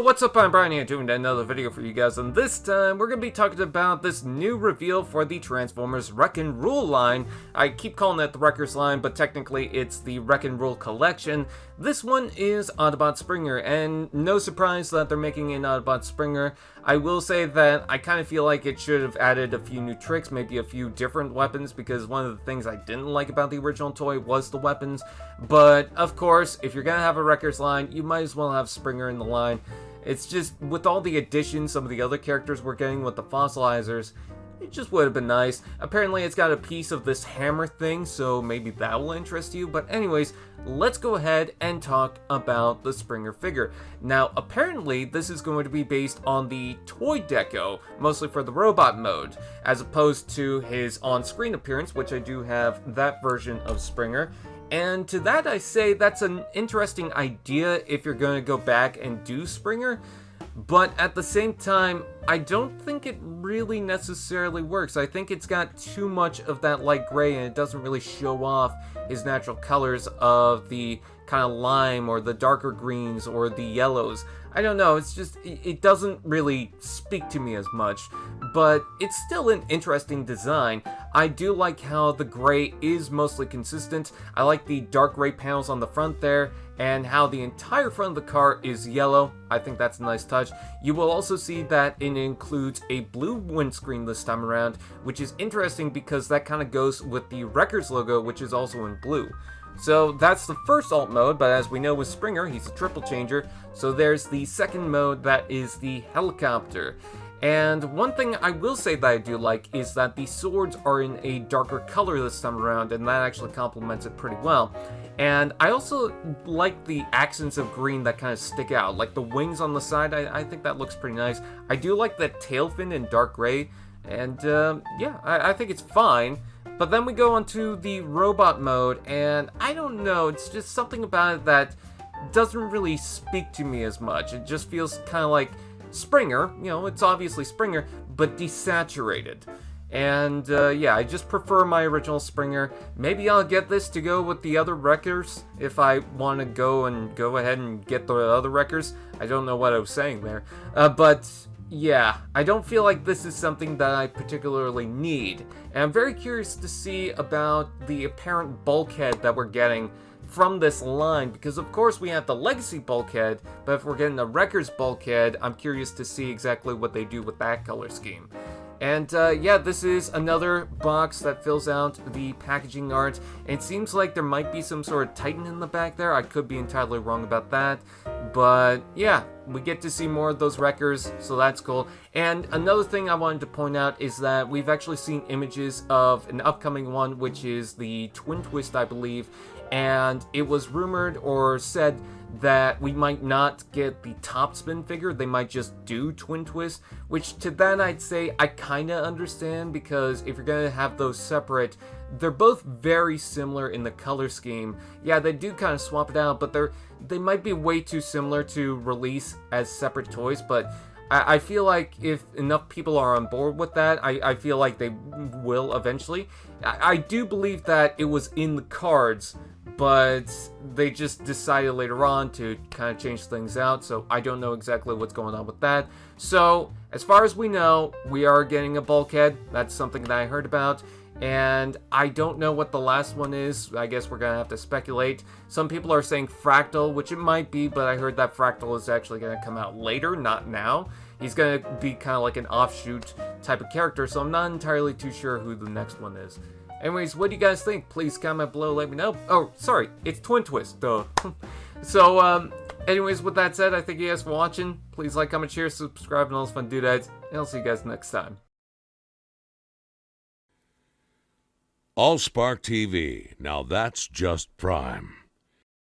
what's up, I'm Brian here doing another video for you guys, and this time we're going to be talking about this new reveal for the Transformers Wreck and Rule line. I keep calling it the Wreckers line, but technically it's the Wreck and Rule collection. This one is Autobot Springer, and no surprise that they're making an Autobot Springer. I will say that I kind of feel like it should have added a few new tricks, maybe a few different weapons, because one of the things I didn't like about the original toy was the weapons. But, of course, if you're going to have a Wreckers line, you might as well have Springer in the line. It's just, with all the additions some of the other characters we're getting with the fossilizers, it just would have been nice. Apparently it's got a piece of this hammer thing, so maybe that will interest you. But anyways, let's go ahead and talk about the Springer figure. Now, apparently this is going to be based on the toy deco, mostly for the robot mode, as opposed to his on-screen appearance, which I do have that version of Springer. And to that I say that's an interesting idea if you're going to go back and do Springer, but at the same time, I don't think it really necessarily works. I think it's got too much of that light gray and it doesn't really show off his natural colors of the kind of lime or the darker greens or the yellows. I don't know, it's just, it doesn't really speak to me as much, but it's still an interesting design. I do like how the gray is mostly consistent. I like the dark gray panels on the front there, and how the entire front of the car is yellow. I think that's a nice touch. You will also see that it includes a blue windscreen this time around, which is interesting because that kind of goes with the Wreckers logo, which is also in blue. So that's the first alt mode, but as we know with Springer, he's a triple changer. So there's the second mode, that is the helicopter. And one thing I will say that I do like is that the swords are in a darker color this time around, and that actually complements it pretty well. And I also like the accents of green that kind of stick out, like the wings on the side. I think that looks pretty nice. I do like that tail fin in dark gray, and yeah, I think it's fine. But then we go on to the robot mode, and I don't know, it's just something about it that doesn't really speak to me as much. It just feels kind of like Springer, you know, it's obviously Springer, but desaturated. And yeah, I just prefer my original Springer. Maybe I'll get this to go with the other Wreckers if I want to go ahead and get the other Wreckers. I don't know what I was saying there. But yeah, I don't feel like this is something that I particularly need. And I'm very curious to see about the apparent bulkhead that we're getting from this line, because of course we have the Legacy bulkhead, but if we're getting the Wreckers bulkhead, I'm curious to see exactly what they do with that color scheme. And yeah, this is another box that fills out the packaging art. It seems like there might be some sort of Titan in the back there. I could be entirely wrong about that. But yeah, we get to see more of those Wreckers, so that's cool. And another thing I wanted to point out is that we've actually seen images of an upcoming one, which is the Twin Twist, I believe. And it was rumored or said that we might not get the top spin figure, they might just do Twin Twist, which to that I'd say I kinda understand, because if you're gonna have those separate, they're both very similar in the color scheme. Yeah, they do kind of swap it out, but they might be way too similar to release as separate toys, but I feel like if enough people are on board with that, I feel like they will eventually. I do believe that it was in the cards, but they just decided later on to kind of change things out, so I don't know exactly what's going on with that. So, as far as we know, we are getting a bulkhead. That's something that I heard about. And I don't know what the last one is. I guess we're gonna have to speculate. Some people are saying Fractal, which it might be, but I heard that Fractal is actually gonna come out later, not now. He's gonna be kind of like an offshoot type of character, so I'm not entirely too sure who the next one is. Anyways, what do you guys think? Please comment below, let me know. Oh, sorry, it's Twin Twist, duh. So, anyways, with that said, I thank you guys for watching. Please like, comment, share, subscribe, and all those fun doodads. And I'll see you guys next time. AllSpark TV. Now that's just prime.